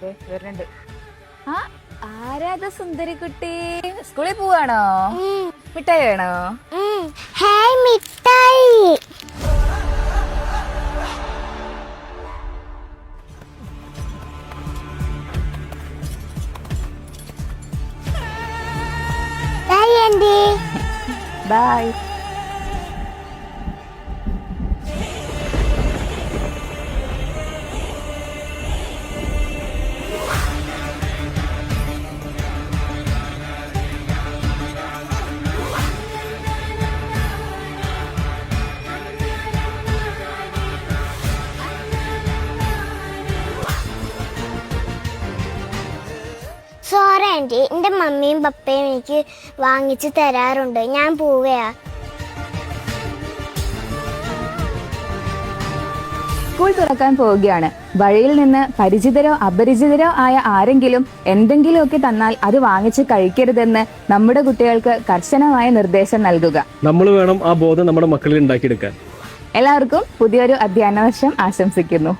വരുന്നുണ്ട്. ആ ആരാധ സുന്ദരി കുട്ടി സ്കൂളിൽ പോവാണോ? മിഠായി വേണോ? മിഠായി. ബൈ. സോറി ആൻറ്റി, എൻ്റെ മമ്മിയും പപ്പയും എനിക്ക് വാങ്ങിച്ച് തരാറുണ്ട്. ഞാൻ പോവുകയാ. സ്കൂൾ തുറക്കാൻ പോവുകയാണ്. വഴിയിൽ നിന്ന് പരിചിതരോ അപരിചിതരോ ആയ ആരെങ്കിലും എന്തെങ്കിലുമൊക്കെ തന്നാൽ അത് വാങ്ങിച്ച് കഴിക്കരുതെന്ന് നമ്മുടെ കുട്ടികൾക്ക് കർശനമായ നിർദ്ദേശം നൽകുക. നമ്മൾ വേണം ആ ബോധം നമ്മുടെ മക്കളിൽ ഉണ്ടാക്കിയെടുക്കാൻ. എല്ലാവർക്കും പുതിയൊരു അധ്യയന വർഷം ആശംസിക്കുന്നു.